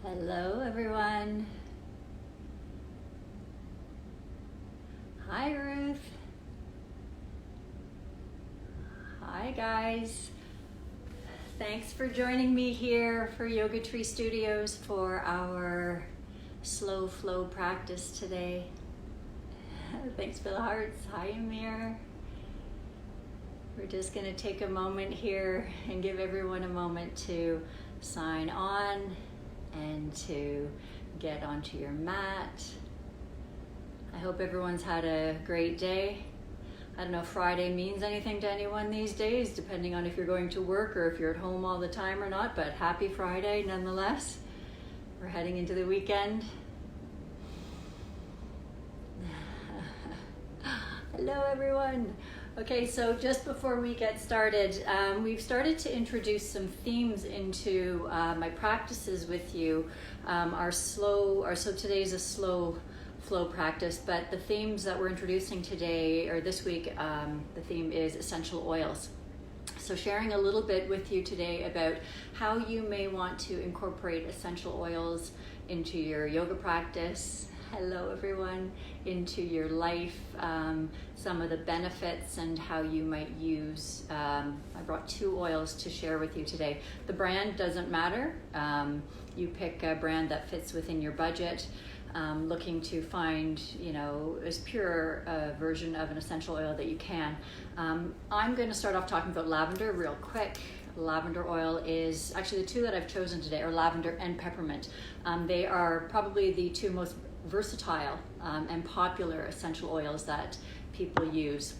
Hello everyone. Hi Ruth. Hi guys. Thanks for joining me here for Yoga Tree Studios for our slow flow practice today. Thanks for the hearts. Hi Amir. We're just going to take a moment here and give everyone a moment to sign on and to get onto your mat. I hope everyone's had a great day. I don't know if Friday means anything to anyone these days, depending on if you're going to work or if you're at home all the time or not, but happy Friday nonetheless. We're heading into the weekend. Hello everyone. Okay, so just before we get started, we've started to introduce some themes into my practices with you. So today's a slow flow practice, but the themes that we're introducing today or this week, the theme is essential oils. So sharing a little bit with you today about how you may want to incorporate essential oils into your yoga practice. Hello everyone, into your life, some of the benefits and how you might use, I brought 2 oils to share with you today. The brand doesn't matter, you pick a brand that fits within your budget, looking to find, as pure a version of an essential oil that you can. I'm going to start off talking about lavender real quick. Lavender oil is, actually the 2 that I've chosen today are lavender and peppermint. They are probably the 2 most versatile and popular essential oils that people use.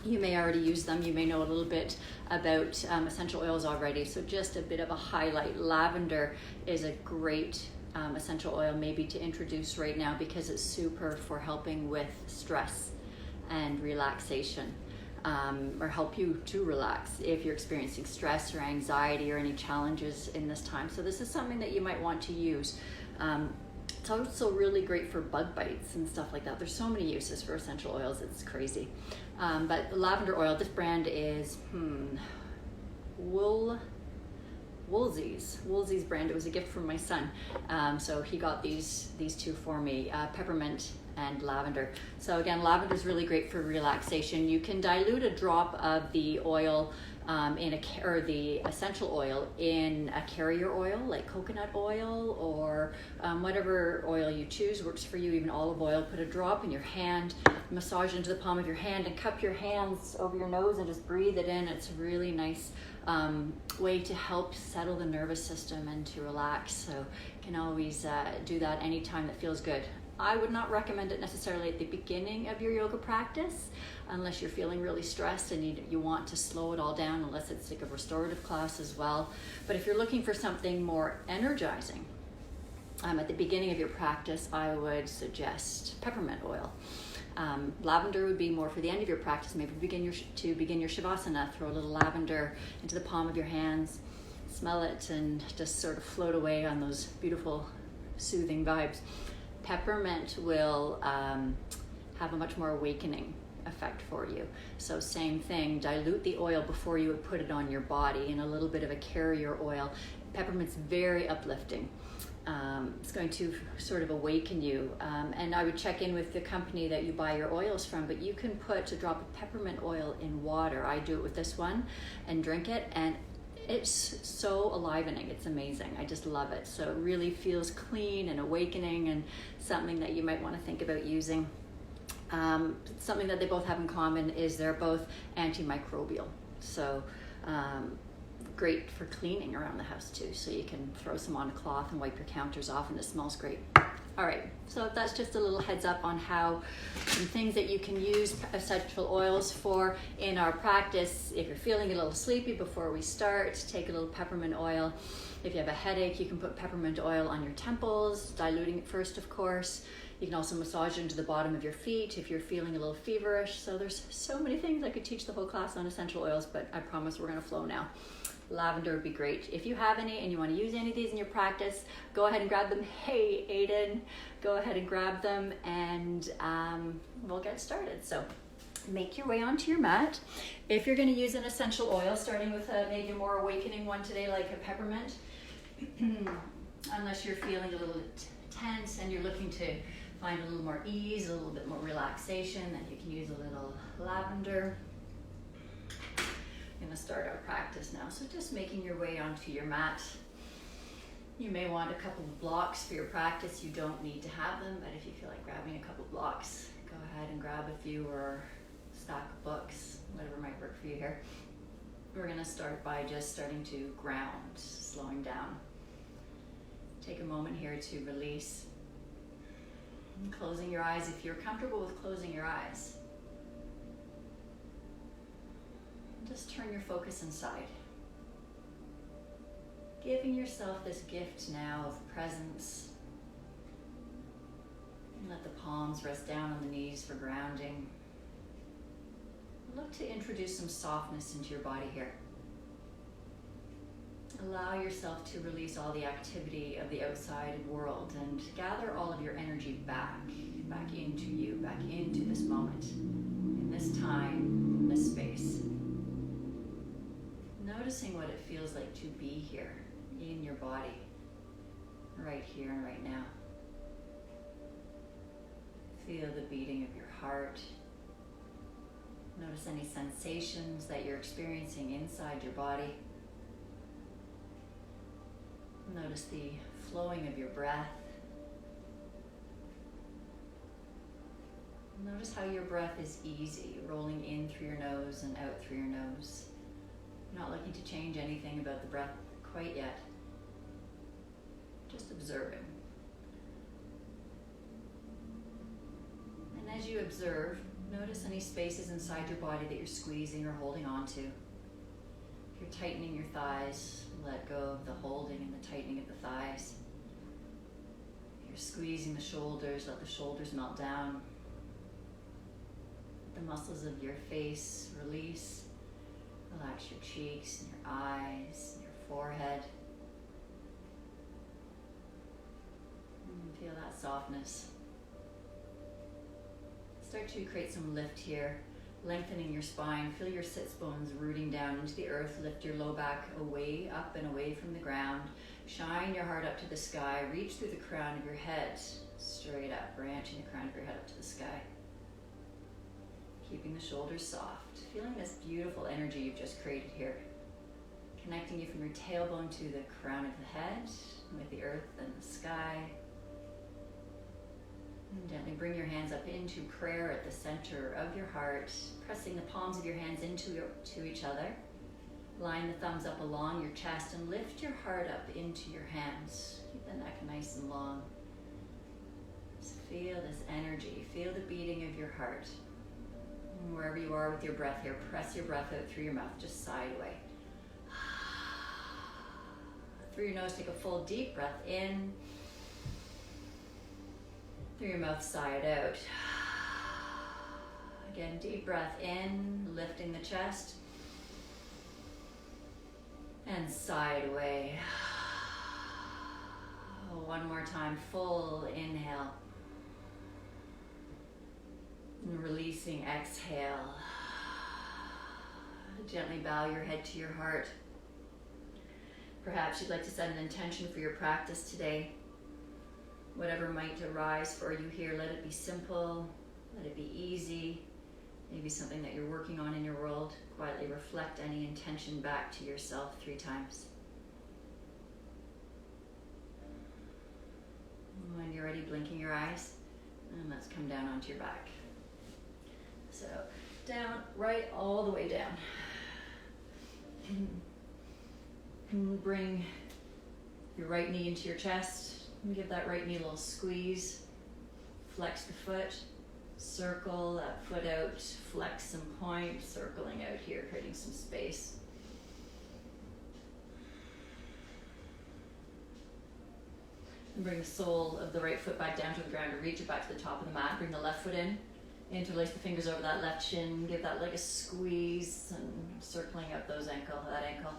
You may already use them. You may know a little bit about essential oils already. So just a bit of a highlight. Lavender is a great essential oil maybe to introduce right now because it's super for helping with stress and relaxation, or help you to relax if you're experiencing stress or anxiety or any challenges in this time. So this is something that you might want to use. It's also really great for bug bites and stuff like that. There's so many uses for essential oils, it's crazy. But the lavender oil, this brand is Woolsey's brand. It was a gift from my son. So he got these 2 for me, peppermint and lavender. So again, lavender is really great for relaxation. You can dilute a drop of the oil the essential oil in a carrier oil like coconut oil or whatever oil you choose works for you, even olive oil. Put a drop in your hand, massage into the palm of your hand and cup your hands over your nose and just breathe it in. It's a really nice way to help settle the nervous system and to relax. So you can always do that anytime that feels good. I would not recommend it necessarily at the beginning of your yoga practice unless you're feeling really stressed and you want to slow it all down, unless it's like a restorative class as well. But if you're looking for something more energizing, at the beginning of your practice, I would suggest peppermint oil. Lavender would be more for the end of your practice. Maybe begin your Shavasana, throw a little lavender into the palm of your hands, smell it and just sort of float away on those beautiful, soothing vibes. Peppermint will have a much more awakening effect for you. So same thing, dilute the oil before you would put it on your body in a little bit of a carrier oil. Peppermint's very uplifting. It's going to sort of awaken you. And I would check in with the company that you buy your oils from, but you can put a drop of peppermint oil in water. I do it with this one and drink it, and it's so alivening. It's amazing. I just love it. So it really feels clean and awakening, and something that you might want to think about using. Something that they both have in common is they're both antimicrobial. So great for cleaning around the house too. So you can throw some on a cloth and wipe your counters off and it smells great. All right, so that's just a little heads up on how some things that you can use essential oils for in our practice. If you're feeling a little sleepy before we start, take a little peppermint oil. If you have a headache, you can put peppermint oil on your temples, diluting it first, of course. You can also massage it into the bottom of your feet if you're feeling a little feverish. So there's so many things. I could teach the whole class on essential oils, but I promise we're gonna flow now. Lavender would be great. If you have any and you want to use any of these in your practice, go ahead and grab them. Hey, Aiden, go ahead and grab them and we'll get started. So make your way onto your mat. If you're going to use an essential oil, starting with maybe a more awakening one today, like a peppermint, Unless you're feeling a little tense and you're looking to find a little more ease, a little bit more relaxation, then you can use a little lavender. I'm going to start our practice now. So just making your way onto your mat. You may want a couple of blocks for your practice. You don't need to have them, but if you feel like grabbing a couple of blocks, go ahead and grab a few, or stack of books, whatever might work for you here. We're going to start by just starting to ground, slowing down. Take a moment here to release. And closing your eyes if you're comfortable with closing your eyes. And just turn your focus inside. Giving yourself this gift now of presence. And let the palms rest down on the knees for grounding. Look to introduce some softness into your body here. Allow yourself to release all the activity of the outside world and gather all of your energy back into you, back into this moment, in this time, in this space. Noticing what it feels like to be here in your body, right here and right now. Feel the beating of your heart. Notice any sensations that you're experiencing inside your body. Notice the flowing of your breath. Notice how your breath is easy, rolling in through your nose and out through your nose. You're not looking to change anything about the breath quite yet. Just observing. And as you observe, notice any spaces inside your body that you're squeezing or holding on to. If you're tightening your thighs, let go of the holding and the tightening of the thighs. If you're squeezing the shoulders, let the shoulders melt down. Let the muscles of your face release. Relax your cheeks and your eyes and your forehead. And feel that softness. Start to create some lift here. Lengthening your spine, feel your sits bones rooting down into the earth. Lift your low back away, up and away from the ground. Shine your heart up to the sky. Reach through the crown of your head, straight up, branching the crown of your head up to the sky. Keeping the shoulders soft. Feeling this beautiful energy you've just created here. Connecting you from your tailbone to the crown of the head, with the earth and the sky. And gently bring your hands up into prayer at the center of your heart, pressing the palms of your hands to each other. Line the thumbs up along your chest and lift your heart up into your hands. Keep the neck nice and long. Just feel this energy, feel the beating of your heart. And wherever you are with your breath here, press your breath out through your mouth, just sigh away. Through your nose, take a full deep breath in. Through your mouth, sigh it out. Again, deep breath in, lifting the chest. And sigh it away. One more time, full inhale. And releasing, exhale. Gently bow your head to your heart. Perhaps you'd like to set an intention for your practice today. Whatever might arise for you here, let it be simple, let it be easy, maybe something that you're working on in your world. Quietly reflect any intention back to yourself 3 times. When you're ready, blinking your eyes, and let's come down onto your back. So, down, right, all the way down. And bring your right knee into your chest. And give that right knee a little squeeze. Flex the foot. Circle that foot out. Flex some point. Circling out here, creating some space. And bring the sole of the right foot back down to the ground. Or reach it back to the top of the mat. Bring the left foot in. Interlace the fingers over that left shin. Give that leg a squeeze. And circling up that ankle.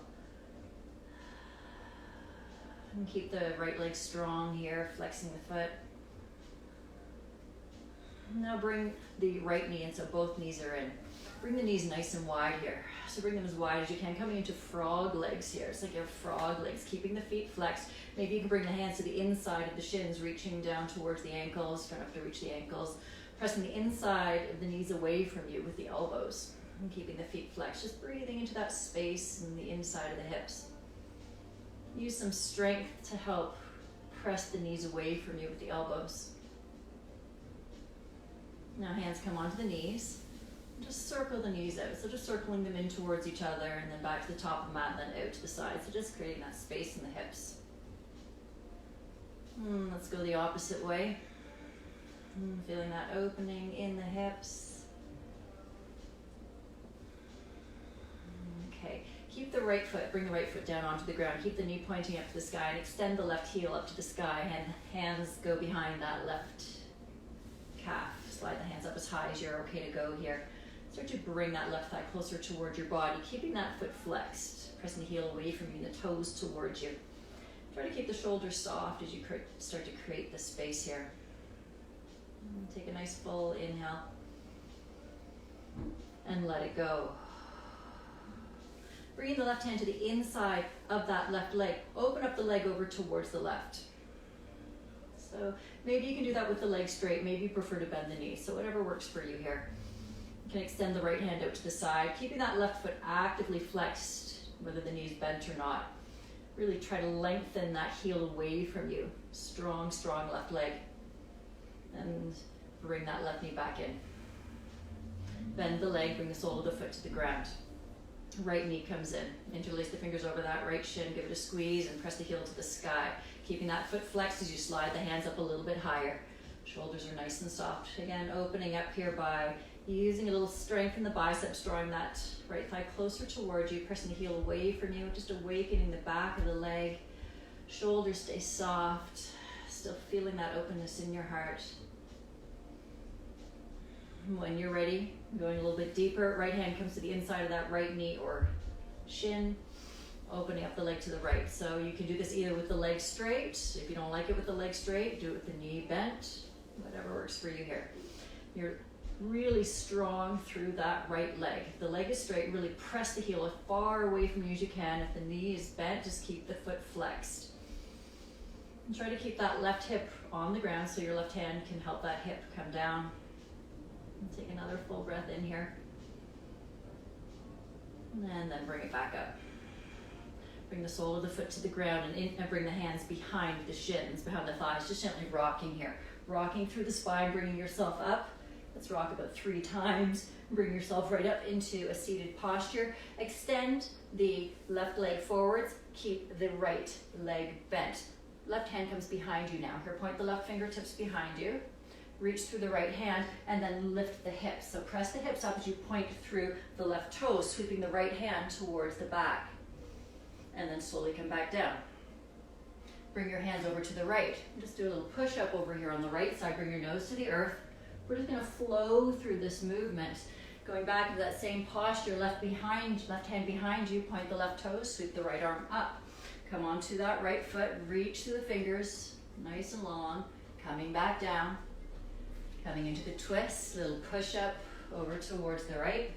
And keep the right leg strong here, flexing the foot. Now bring the right knee in, so both knees are in. Bring the knees nice and wide here. So bring them as wide as you can, coming into frog legs here. It's like your frog legs, keeping the feet flexed. Maybe you can bring the hands to the inside of the shins, reaching down towards the ankles. Try not to reach the ankles. Pressing the inside of the knees away from you with the elbows. And keeping the feet flexed. Just breathing into that space in the inside of the hips. Use some strength to help press the knees away from you with the elbows. Now hands come onto the knees. Just circle the knees out. So just circling them in towards each other and then back to the top of the mat and then out to the side. So just creating that space in the hips. Let's go the opposite way. Feeling that opening in the hips. Okay, keep the right foot, bring the right foot down onto the ground. Keep the knee pointing up to the sky and extend the left heel up to the sky and hands go behind that left calf. Slide the hands up as high as you're okay to go here. Start to bring that left thigh closer towards your body, keeping that foot flexed, pressing the heel away from you and the toes towards you. Try to keep the shoulders soft as you start to create the space here. Take a nice full inhale and let it go. Bring the left hand to the inside of that left leg. Open up the leg over towards the left. So maybe you can do that with the leg straight. Maybe you prefer to bend the knees. So whatever works for you here. You can extend the right hand out to the side, keeping that left foot actively flexed, whether the knee's bent or not. Really try to lengthen that heel away from you. Strong, strong left leg. And bring that left knee back in. Bend the leg, bring the sole of the foot to the ground. Right knee comes in. Interlace the fingers over that right shin, give it a squeeze and press the heel to the sky. Keeping that foot flexed as you slide the hands up a little bit higher. Shoulders are nice and soft. Again, opening up here by using a little strength in the biceps, drawing that right thigh closer towards you, pressing the heel away from you, just awakening the back of the leg. Shoulders stay soft, still feeling that openness in your heart. When you're ready, going a little bit deeper, right hand comes to the inside of that right knee or shin, opening up the leg to the right. So you can do this either with the leg straight. If you don't like it with the leg straight, do it with the knee bent, whatever works for you here. You're really strong through that right leg. If the leg is straight, really press the heel as far away from you as you can. If the knee is bent, just keep the foot flexed. And try to keep that left hip on the ground so your left hand can help that hip come down. And take another full breath in here. And then bring it back up. Bring the sole of the foot to the ground and bring the hands behind the shins, behind the thighs, just gently rocking here. Rocking through the spine, bringing yourself up. Let's rock about 3 times. Bring yourself right up into a seated posture. Extend the left leg forwards. Keep the right leg bent. Left hand comes behind you now. Here, point the left fingertips behind you. Reach through the right hand and then lift the hips. So press the hips up as you point through the left toes, sweeping the right hand towards the back. And then slowly come back down. Bring your hands over to the right. Just do a little push up over here on the right side. Bring your nose to the earth. We're just going to flow through this movement. Going back to that same posture, left hand behind you, point the left toes, sweep the right arm up. Come onto that right foot, reach through the fingers, nice and long. Coming back down. Coming into the twist, little push up over towards the right.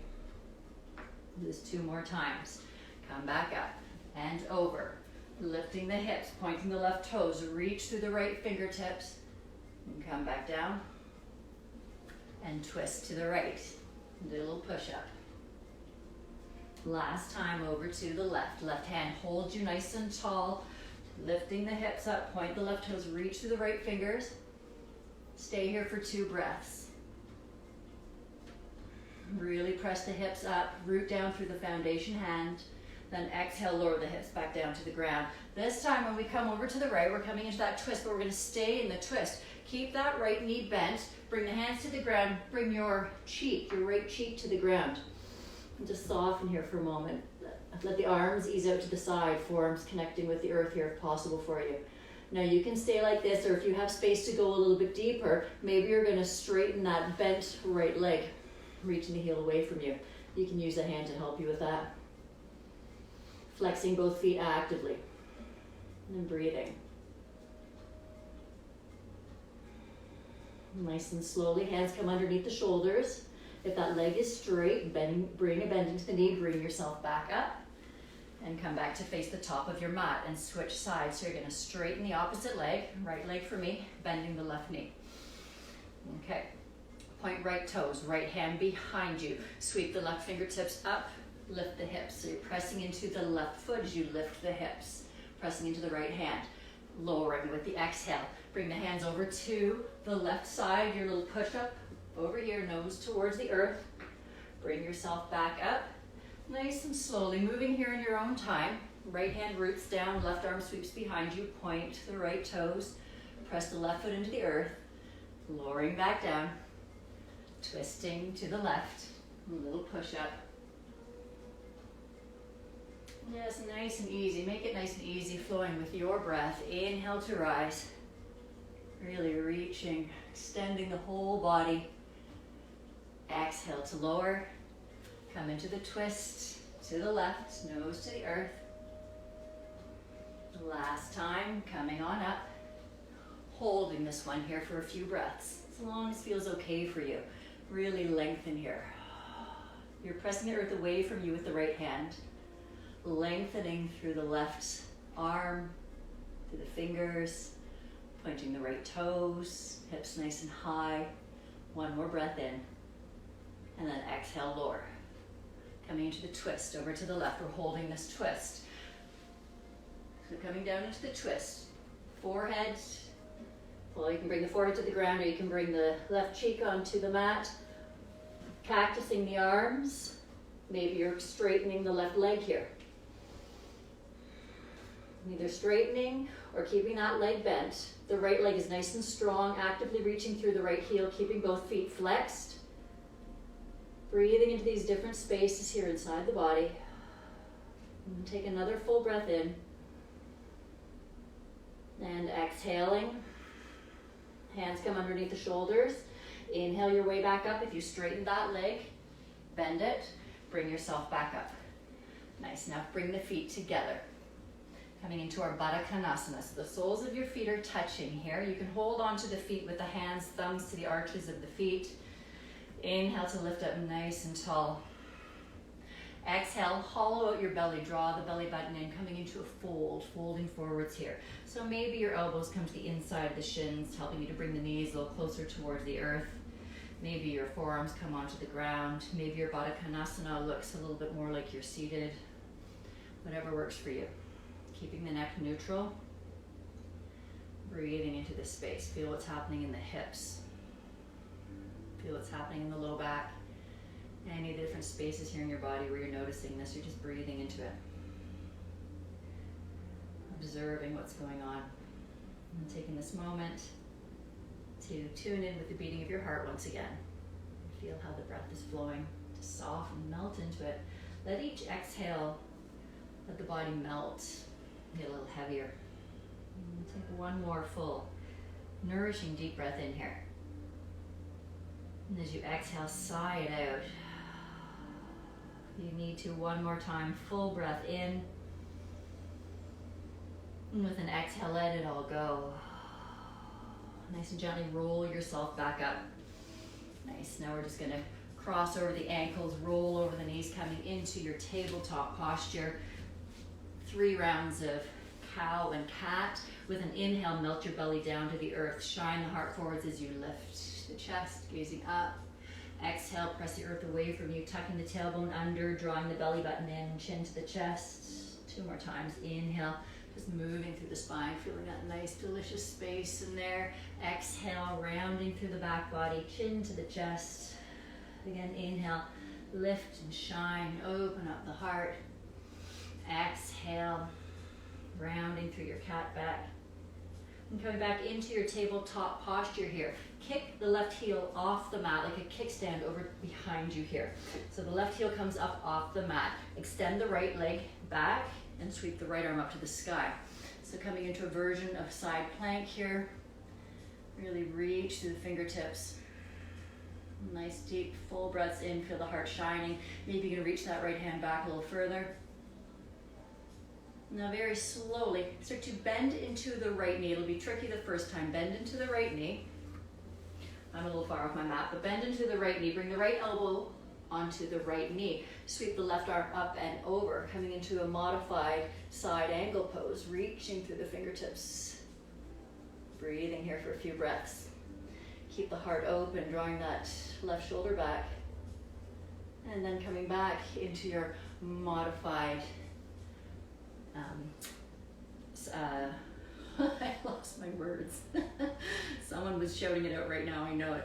Do this 2 more times. Come back up and over. Lifting the hips, pointing the left toes, reach through the right fingertips, and come back down. And twist to the right. Do a little push up. Last time over to the left. Left hand holds you nice and tall. Lifting the hips up, point the left toes, reach through the right fingers. Stay here for 2 breaths. Really press the hips up, root down through the foundation hand. Then exhale, lower the hips back down to the ground. This time when we come over to the right, we're coming into that twist, but we're going to stay in the twist. Keep that right knee bent. Bring the hands to the ground. Bring your right cheek to the ground. And just soften here for a moment. Let the arms ease out to the side, forearms connecting with the earth here if possible for you. Now you can stay like this, or if you have space to go a little bit deeper, maybe you're going to straighten that bent right leg, reaching the heel away from you. You can use a hand to help you with that. Flexing both feet actively. And breathing. Nice and slowly, hands come underneath the shoulders. If that leg is straight, bring a bend into the knee, bring yourself back up, and come back to face the top of your mat and switch sides. So you're gonna straighten the opposite leg, right leg for me, bending the left knee. Okay, point right toes, right hand behind you. Sweep the left fingertips up, lift the hips. So you're pressing into the left foot as you lift the hips, pressing into the right hand, lowering with the exhale. Bring the hands over to the left side, your little push-up over here, nose towards the earth. Bring yourself back up, nice and slowly, moving here in your own time. Right hand roots down, left arm sweeps behind you, point the right toes, press the left foot into the earth, lowering back down, twisting to the left, a little push-up. Yes, nice and easy, make it nice and easy, flowing with your breath. Inhale to rise, really reaching, extending the whole body. Exhale to lower, come into the twist, to the left, nose to the earth. Last time, coming on up, holding this one here for a few breaths, as long as it feels okay for you. Really lengthen here. You're pressing the earth away from you with the right hand, lengthening through the left arm, through the fingers, pointing the right toes, hips nice and high. One more breath in, and then exhale, lower. Coming into the twist, over to the left, we're holding this twist. So coming down into the twist, forehead, well, you can bring the forehead to the ground, or you can bring the left cheek onto the mat. Cactusing the arms, maybe you're straightening the left leg here. Either straightening or keeping that leg bent. The right leg is nice and strong, actively reaching through the right heel, keeping both feet flexed. Breathing into these different spaces here inside the body. And take another full breath in. And exhaling. Hands come underneath the shoulders. Inhale your way back up. If you straighten that leg, bend it, bring yourself back up. Nice, now bring the feet together. Coming into our Baddha Konasana. So the soles of your feet are touching here. You can hold onto the feet with the hands, thumbs to the arches of the feet. Inhale to lift up nice and tall. Exhale, hollow out your belly, draw the belly button in, coming into a fold, folding forwards here. So maybe your elbows come to the inside of the shins, helping you to bring the knees a little closer towards the earth. Maybe your forearms come onto the ground. Maybe your Baddha Konasana looks a little bit more like you're seated. Whatever works for you. Keeping the neck neutral. Breathing into this space. Feel what's happening in the hips. Feel what's happening in the low back. Any of the different spaces here in your body where you're noticing this, you're just breathing into it. Observing what's going on. And taking this moment to tune in with the beating of your heart once again. Feel how the breath is flowing. To soften, melt into it. Let each exhale, let the body melt, get a little heavier. And take one more full, nourishing deep breath in here. And as you exhale, sigh it out. If you need to, one more time, full breath in. And with an exhale, let it all go. Nice and gently roll yourself back up. Nice, now we're just gonna cross over the ankles, roll over the knees, coming into your tabletop posture. 3 rounds of cow and cat. With an inhale, melt your belly down to the earth. Shine the heart forwards as you lift the chest, gazing up. Exhale, press the earth away from you, tucking the tailbone under, drawing the belly button in, chin to the chest. 2 more times. Inhale, just moving through the spine, feeling that nice, delicious space in there. Exhale, rounding through the back body, chin to the chest. Again, inhale, lift and shine, open up the heart. Exhale, rounding through your cat back. And coming back into your tabletop posture here. Kick the left heel off the mat like a kickstand over behind you here. So the left heel comes up off the mat. Extend the right leg back and sweep the right arm up to the sky. So coming into a version of side plank here. Really reach through the fingertips. Nice deep full breaths in, feel the heart shining. Maybe you can reach that right hand back a little further. Now very slowly, start to bend into the right knee. It'll be tricky the first time. Bend into the right knee. I'm a little far off my mat, but bend into the right knee. Bring the right elbow onto the right knee. Sweep the left arm up and over, coming into a modified side angle pose, reaching through the fingertips. Breathing here for a few breaths. Keep the heart open, drawing that left shoulder back. And then coming back into your modified, I lost my words. Someone was shouting it out right now, I know it.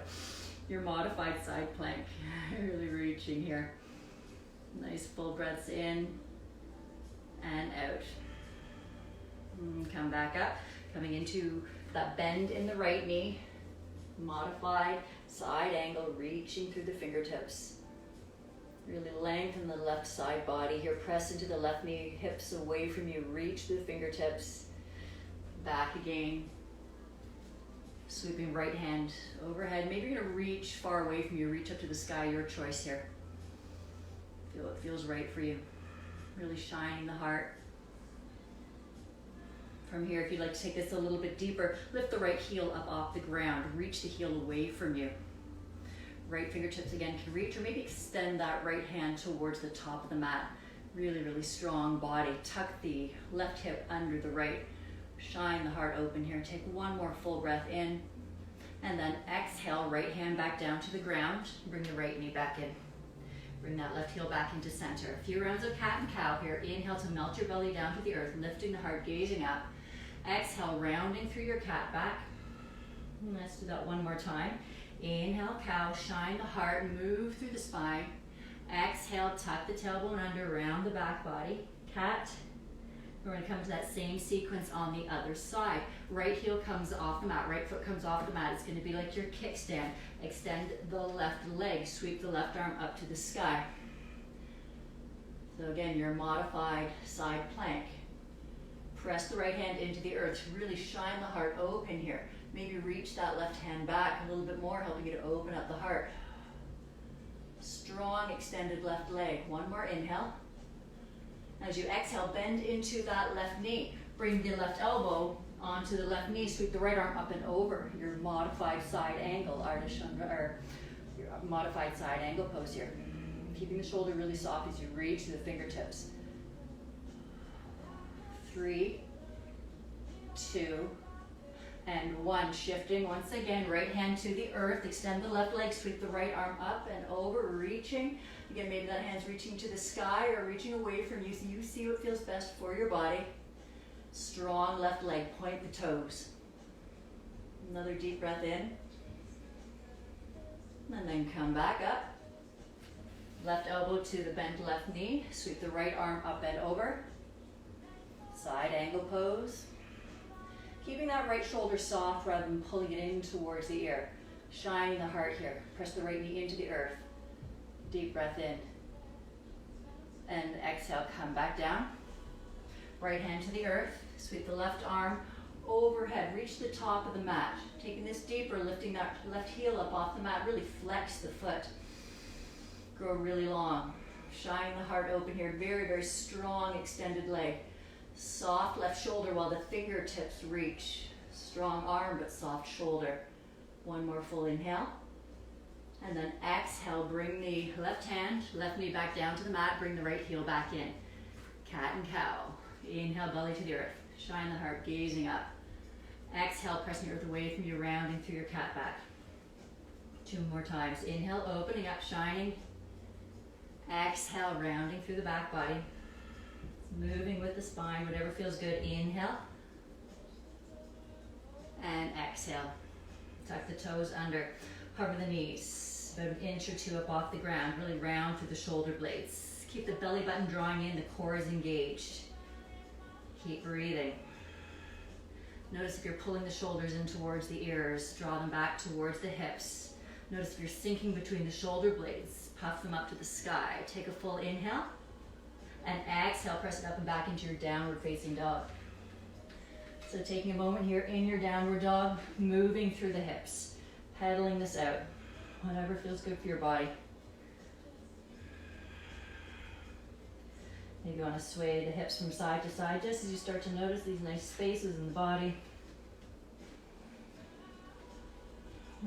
Your modified side plank, really reaching here. Nice full breaths in and out. Come back up, coming into that bend in the right knee. Modified side angle, reaching through the fingertips. Really lengthen the left side body here. Press into the left knee, hips away from you. Reach through the fingertips. Back again. Sweeping right hand overhead. Maybe you're going to reach far away from you. Reach up to the sky, your choice here. Feel what feels right for you. Really shining the heart. From here, if you'd like to take this a little bit deeper, lift the right heel up off the ground. Reach the heel away from you. Right fingertips again can reach, or maybe extend that right hand towards the top of the mat. Really, really strong body. Tuck the left hip under the right. Shine the heart open here. Take one more full breath in. And then exhale, right hand back down to the ground. Bring the right knee back in. Bring that left heel back into center. A few rounds of cat and cow here. Inhale to melt your belly down to the earth, lifting the heart, gazing up. Exhale, rounding through your cat back. Let's do that one more time. Inhale, cow, shine the heart, move through the spine. Exhale, tuck the tailbone under, round the back body. Cat. We're going to come to that same sequence on the other side. Right heel comes off the mat, right foot comes off the mat. It's going to be like your kickstand. Extend the left leg, sweep the left arm up to the sky. So again, your modified side plank. Press the right hand into the earth to really shine the heart open here. Maybe reach that left hand back a little bit more, helping you to open up the heart. Strong extended left leg. One more inhale. As you exhale, bend into that left knee. Bring the left elbow onto the left knee. Sweep the right arm up and over. Your modified side angle, or your modified side angle pose here. Keeping the shoulder really soft as you reach to the fingertips. 3, 2, and 1. Shifting once again, right hand to the earth. Extend the left leg, sweep the right arm up and over, reaching. Again, maybe that hand's reaching to the sky or reaching away from you, so you see what feels best for your body. Strong left leg, point the toes. Another deep breath in. And then come back up. Left elbow to the bent left knee. Sweep the right arm up and over. Side angle pose. Keeping that right shoulder soft rather than pulling it in towards the ear. Shining the heart here. Press the right knee into the earth. Deep breath in. And exhale, come back down. Right hand to the earth. Sweep the left arm overhead. Reach the top of the mat. Taking this deeper, lifting that left heel up off the mat. Really flex the foot. Grow really long. Shine the heart open here. Very, very strong extended leg. Soft left shoulder while the fingertips reach. Strong arm but soft shoulder. One more full inhale. And then exhale, bring the left hand, left knee back down to the mat. Bring the right heel back in. Cat and cow. Inhale, belly to the earth. Shine the heart, gazing up. Exhale, pressing the earth away from you, rounding through your cat back. 2 more times. Inhale, opening up, shining. Exhale, rounding through the back body. Moving with the spine, whatever feels good. Inhale. And exhale. Tuck the toes under. Hover the knees. About 1 inch or 2 up off the ground. Really round through the shoulder blades. Keep the belly button drawing in. The core is engaged. Keep breathing. Notice if you're pulling the shoulders in towards the ears. Draw them back towards the hips. Notice if you're sinking between the shoulder blades. Puff them up to the sky. Take a full inhale. And exhale, press it up and back into your downward facing dog. So taking a moment here in your downward dog, moving through the hips, pedaling this out, whatever feels good for your body. Maybe you want to sway the hips from side to side just as you start to notice these nice spaces in the body.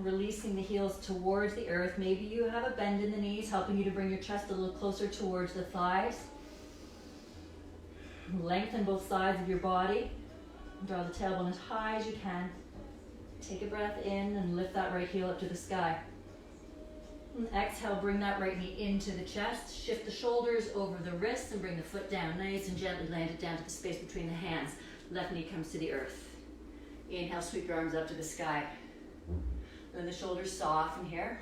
releasing the heels towards the earth. Maybe you have a bend in the knees, helping you to bring your chest a little closer towards the thighs. Lengthen both sides of your body. Draw the tailbone as high as you can. Take a breath in and lift that right heel up to the sky. And exhale, bring that right knee into the chest. Shift the shoulders over the wrists and bring the foot down. Nice and gently land it down to the space between the hands. Left knee comes to the earth. Inhale, sweep your arms up to the sky. Then the shoulders soften here.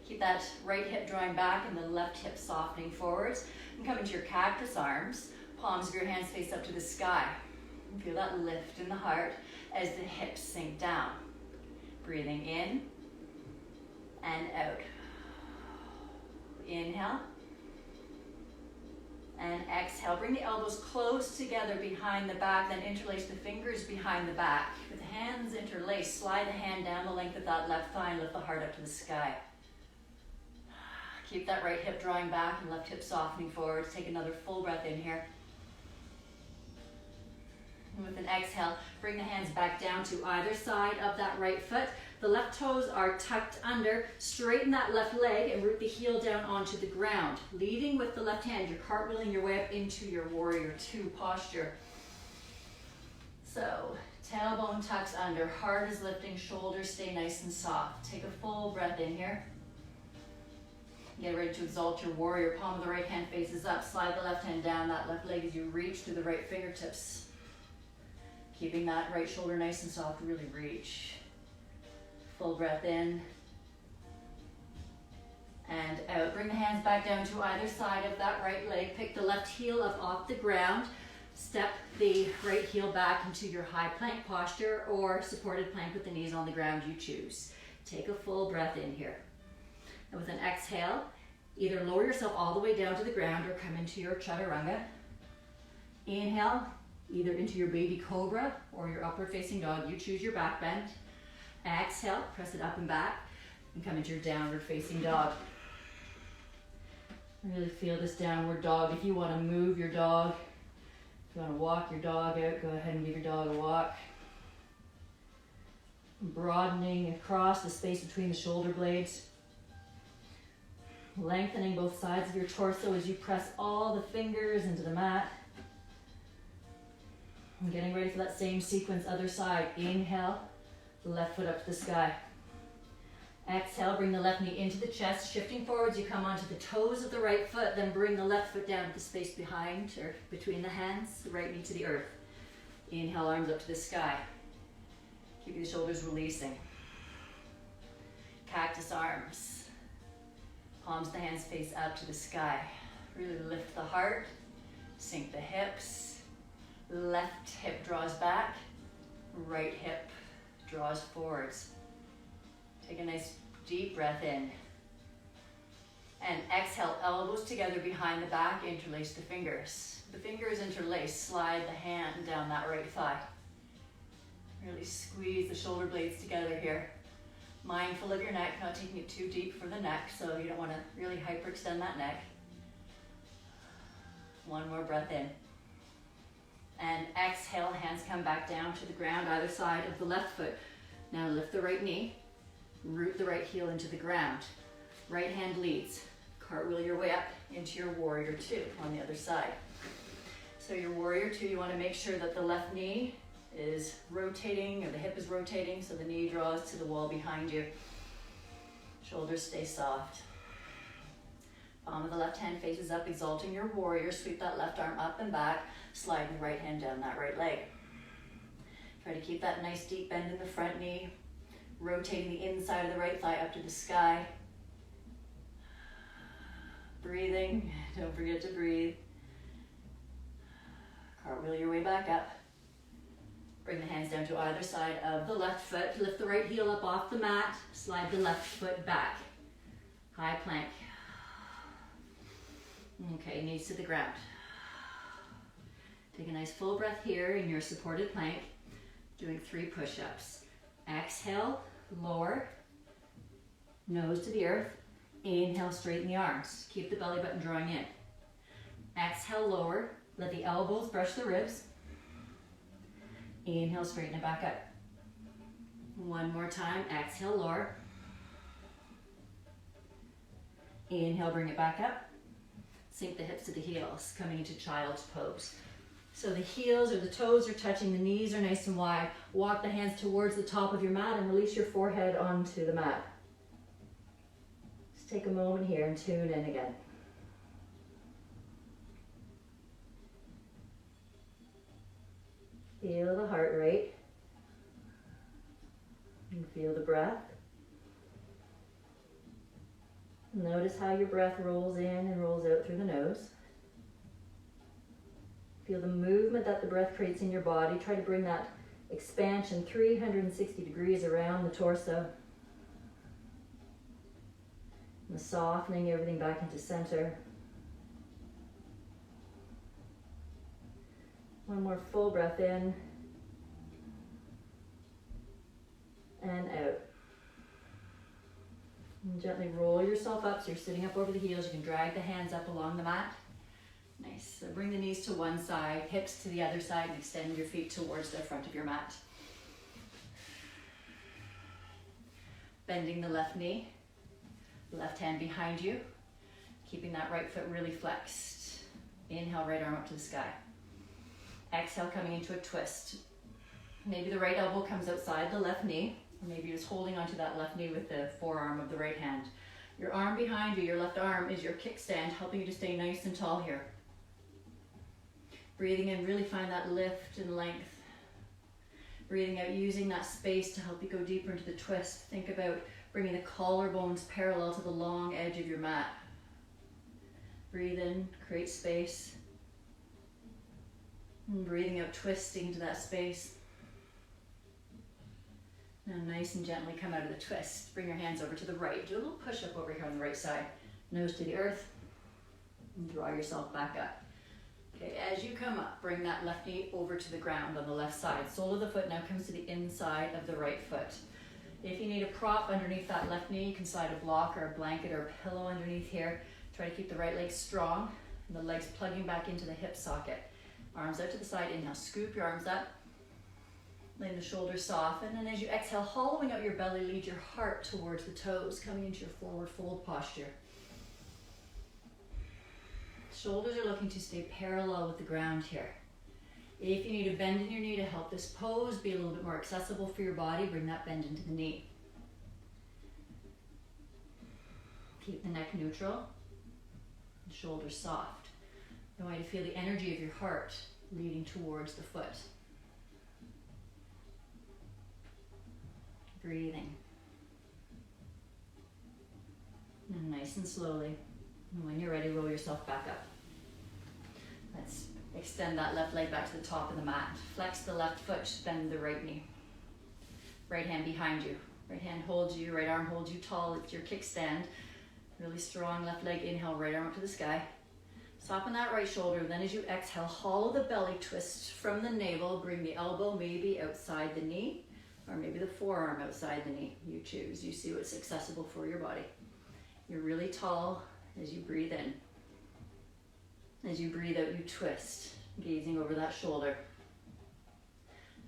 Keep that right hip drawing back and the left hip softening forwards. And come into your cactus arms. Palms of your hands face up to the sky. And feel that lift in the heart as the hips sink down. Breathing in and out. Inhale. And exhale. Bring the elbows close together behind the back, then interlace the fingers behind the back. With the hands interlaced, slide the hand down the length of that left thigh and lift the heart up to the sky. Keep that right hip drawing back and left hip softening forward. Take another full breath in here. And with an exhale, bring the hands back down to either side of that right foot. The left toes are tucked under. Straighten that left leg and root the heel down onto the ground. Leading with the left hand, you're cartwheeling your way up into your warrior two posture. So, tailbone tucks under, heart is lifting, shoulders stay nice and soft. Take a full breath in here. Get ready to exalt your warrior. Palm of the right hand faces up. Slide the left hand down that left leg as you reach through the right fingertips. Keeping that right shoulder nice and soft, really reach. Full breath in and out. Bring the hands back down to either side of that right leg. Pick the left heel up off the ground. Step the right heel back into your high plank posture or supported plank with the knees on the ground, you choose. Take a full breath in here. And with an exhale, either lower yourself all the way down to the ground or come into your chaturanga. Inhale, either into your baby cobra or your upward facing dog. You choose your back bend. Exhale, press it up and back and come into your downward facing dog. Really feel this downward dog. If you want to move your dog, if you want to walk your dog out, go ahead and give your dog a walk. Broadening across the space between the shoulder blades. Lengthening both sides of your torso as you press all the fingers into the mat. And getting ready for that same sequence, other side. Inhale, left foot up to the sky. Exhale, bring the left knee into the chest. Shifting forwards, you come onto the toes of the right foot, then bring the left foot down to the space behind or between the hands, the right knee to the earth. Inhale, arms up to the sky. Keeping the shoulders releasing. Cactus arms. Palms of the hands face up to the sky. Really lift the heart, sink the hips. Left hip draws back, right hip draws forwards. Take a nice deep breath in. And exhale, elbows together behind the back, interlace the fingers. The fingers interlace, slide the hand down that right thigh. Really squeeze the shoulder blades together here. Mindful of your neck, not taking it too deep for the neck, so you don't want to really hyperextend that neck. One more breath in. And exhale, hands come back down to the ground, either side of the left foot. Now lift the right knee, root the right heel into the ground. Right hand leads. Cartwheel your way up into your warrior two on the other side. So your warrior two, you want to make sure that the left knee is rotating, or the hip is rotating, so the knee draws to the wall behind you. Shoulders stay soft. Palm of the left hand faces up, exalting your warrior. Sweep that left arm up and back, sliding the right hand down that right leg. Try to keep that nice deep bend in the front knee, rotating the inside of the right thigh up to the sky. Breathing, don't forget to breathe. Cartwheel your way back up. Bring the hands down to either side of the left foot. Lift the right heel up off the mat, slide the left foot back. High plank. Okay, knees to the ground. Take a nice full breath here in your supported plank, doing 3 push-ups. Exhale, lower, nose to the earth. Inhale, straighten the arms. Keep the belly button drawing in. Exhale, lower, let the elbows brush the ribs. Inhale, straighten it back up. One more time, exhale, lower. Inhale, bring it back up. Sink the hips to the heels, coming into child's pose. So the heels or the toes are touching, the knees are nice and wide. Walk the hands towards the top of your mat and release your forehead onto the mat. Just take a moment here and tune in again. Feel the heart rate. And feel the breath. Notice how your breath rolls in and rolls out through the nose. Feel the movement that the breath creates in your body. Try to bring that expansion 360 degrees around the torso. And the softening everything back into center. One more full breath in and out. And gently roll yourself up so you're sitting up over the heels. You can drag the hands up along the mat. Nice. So bring the knees to one side, hips to the other side, and extend your feet towards the front of your mat. Bending the left knee, left hand behind you, keeping that right foot really flexed. Inhale, right arm up to the sky. Exhale, coming into a twist. Maybe the right elbow comes outside the left knee, or maybe you're just holding onto that left knee with the forearm of the right hand. Your arm behind you, your left arm, is your kickstand, helping you to stay nice and tall here. Breathing in, really find that lift and length. Breathing out, using that space to help you go deeper into the twist. Think about bringing the collarbones parallel to the long edge of your mat. Breathe in, create space. And breathing out, twisting into that space. Now nice and gently come out of the twist. Bring your hands over to the right. Do a little push-up over here on the right side. Nose to the earth. And draw yourself back up. Okay, as you come up, bring that left knee over to the ground on the left side. Sole of the foot now comes to the inside of the right foot. If you need a prop underneath that left knee, you can slide a block or a blanket or a pillow underneath here. Try to keep the right leg strong and the legs plugging back into the hip socket. Arms out to the side. Inhale, scoop your arms up. Letting the shoulders soften. And as you exhale, hollowing out your belly, lead your heart towards the toes, coming into your forward fold posture. Shoulders are looking to stay parallel with the ground here. If you need a bend in your knee to help this pose be a little bit more accessible for your body, bring that bend into the knee. Keep the neck neutral, the shoulders soft. I want you to feel the energy of your heart leading towards the foot. Breathing. And nice and slowly. And when you're ready, roll yourself back up. Let's extend that left leg back to the top of the mat. Flex the left foot, bend the right knee. Right hand behind you. Right hand holds you, right arm holds you tall. It's your kickstand. Really strong left leg. Inhale, right arm up to the sky. Soften that right shoulder. Then as you exhale, hollow the belly, twist from the navel. Bring the elbow maybe outside the knee, or maybe the forearm outside the knee. You choose. You see what's accessible for your body. You're really tall as you breathe in. As you breathe out, you twist, gazing over that shoulder.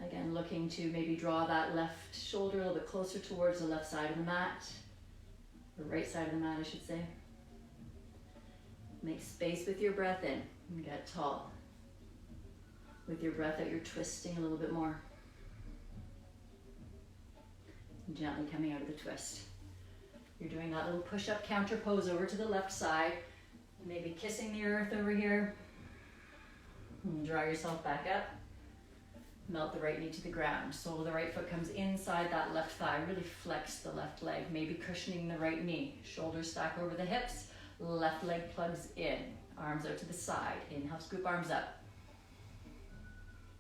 Again, looking to maybe draw that left shoulder a little bit closer towards the left side of the mat, the right side of the mat, I should say. Make space with your breath in and get tall. With your breath out, you're twisting a little bit more. And gently coming out of the twist. You're doing that little push-up counter pose over to the left side. Maybe kissing the earth over here. And draw yourself back up. Melt the right knee to the ground. Sole of the right foot comes inside that left thigh. Really flex the left leg. Maybe cushioning the right knee. Shoulders stack over the hips. Left leg plugs in. Arms out to the side. Inhale, scoop arms up.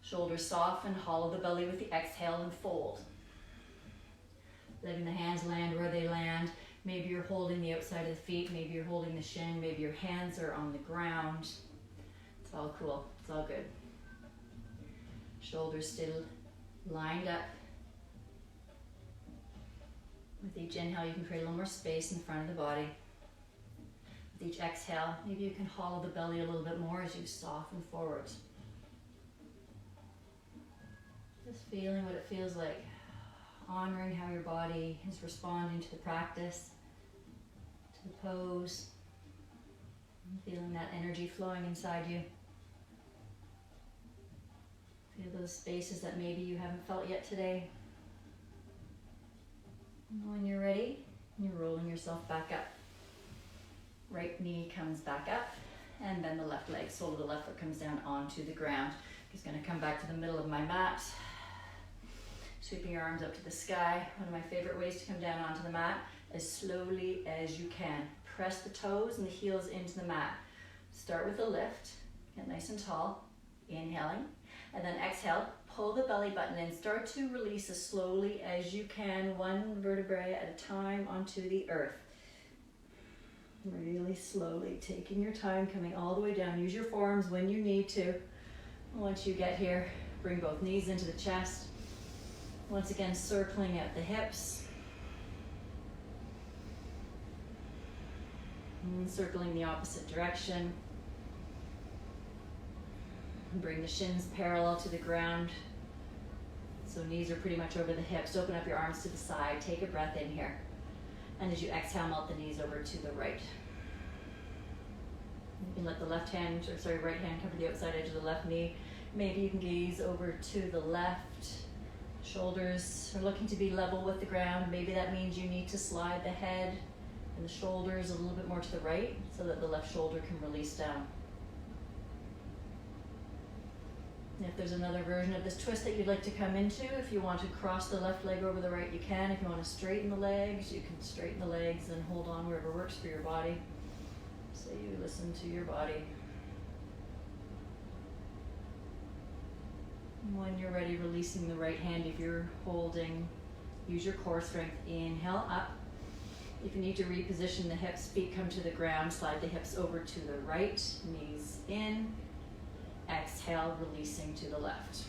Shoulders soften. Hollow the belly with the exhale and fold. Letting the hands land where they land. Maybe you're holding the outside of the feet. Maybe you're holding the shin. Maybe your hands are on the ground. It's all cool. It's all good. Shoulders still lined up. With each inhale, you can create a little more space in front of the body. With each exhale, maybe you can hollow the belly a little bit more as you soften forwards. Just feeling what it feels like honoring how your body is responding to the practice, to the pose, feeling that energy flowing inside you. Feel those spaces that maybe you haven't felt yet today. And when you're ready, you're rolling yourself back up. Right knee comes back up, and then the left leg, sole of the left foot comes down onto the ground. Just going to come back to the middle of my mat, sweeping your arms up to the sky. One of my favorite ways to come down onto the mat, as slowly as you can. Press the toes and the heels into the mat. Start with a lift, get nice and tall, inhaling, and then exhale, pull the belly button in. Start to release as slowly as you can, one vertebrae at a time onto the earth. Really slowly, taking your time, coming all the way down. Use your forearms when you need to. Once you get here, bring both knees into the chest. Once again, circling at the hips. And circling the opposite direction. Bring the shins parallel to the ground. So knees are pretty much over the hips. Open up your arms to the side. Take a breath in here. And as you exhale, melt the knees over to the right. You can let the right hand cover the outside edge of the left knee. Maybe you can gaze over to the left. Shoulders are looking to be level with the ground. Maybe that means you need to slide the head and the shoulders a little bit more to the right so that the left shoulder can release down. And if there's another version of this twist that you'd like to come into, if you want to cross the left leg over the right, you can. If you want to straighten the legs, you can straighten the legs and hold on wherever works for your body. So you listen to your body. When you're ready, releasing the right hand. If you're holding, use your core strength. Inhale up. If you need to reposition the hips, feet come to the ground, slide the hips over to the right, knees in. Exhale, releasing to the left.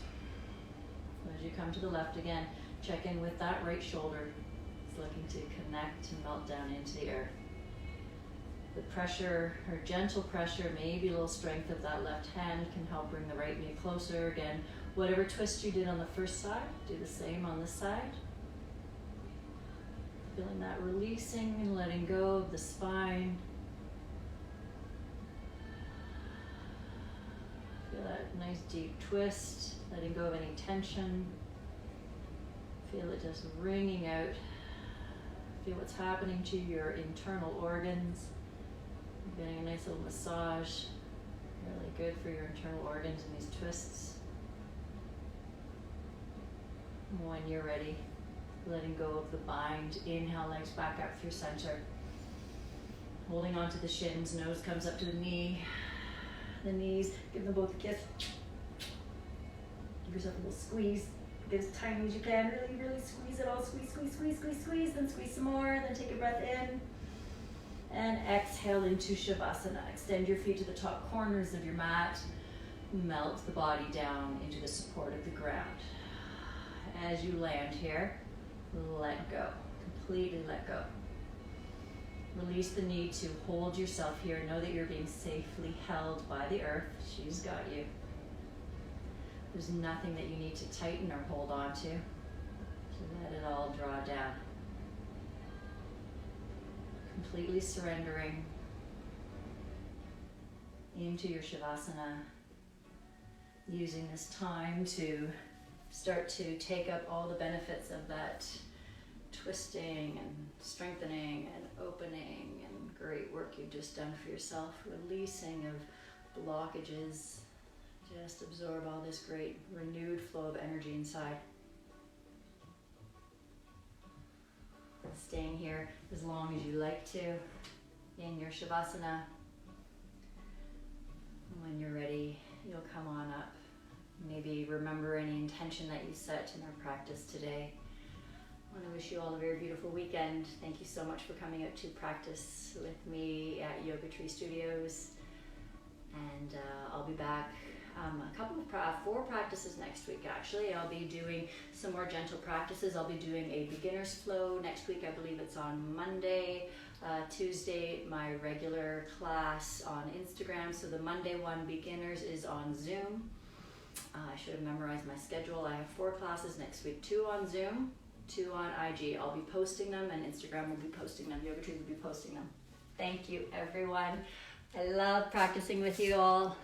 As you come to the left again, check in with that right shoulder. It's looking to connect and melt down into the earth. The pressure, or gentle pressure, maybe a little strength of that left hand can help bring the right knee closer. Again, whatever twist you did on the first side, do the same on this side. Feeling that releasing and letting go of the spine. Feel that nice deep twist, letting go of any tension. Feel it just wringing out. Feel what's happening to your internal organs. Getting a nice little massage. Really good for your internal organs in these twists. When you're ready, letting go of the bind. Inhale, legs back up through center. Holding onto the shins, nose comes up to the knee. The knees, give them both a kiss. Give yourself a little squeeze. Get as tiny as you can. Really, really squeeze it all. Squeeze, squeeze, squeeze, squeeze, squeeze. Then squeeze some more. Then take a breath in. And exhale into Shavasana. Extend your feet to the top corners of your mat. Melt the body down into the support of the ground. As you land here, let go. Completely let go. Release the need to hold yourself here. Know that you're being safely held by the earth. She's got you. There's nothing that you need to tighten or hold on to. So let it all draw down. Completely surrendering into your Shavasana. Using this time to start to take up all the benefits of that twisting and strengthening and opening and great work you've just done for yourself. Releasing of blockages. Just absorb all this great renewed flow of energy inside. Staying here as long as you like to in your Shavasana. When you're ready, you'll come on up. Maybe remember any intention that you set in our practice today. I want to wish you all a very beautiful weekend. Thank you so much for coming out to practice with me at Yoga Tree Studios. And I'll be back four practices next week actually. I'll be doing some more gentle practices. I'll be doing a beginner's flow next week. I believe it's on Monday. Tuesday, my regular class on Instagram. So the Monday one, beginners, is on Zoom. I should have memorized my schedule. I have 4 classes next week, 2 on Zoom 2 on IG. I'll be posting them, and Instagram will be posting them. Yoga Trees will be posting them. Thank you, everyone. I love practicing with you all.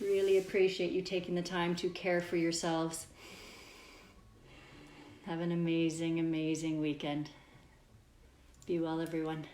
Really appreciate you taking the time to care for yourselves. Have an amazing, amazing weekend. Be well, everyone.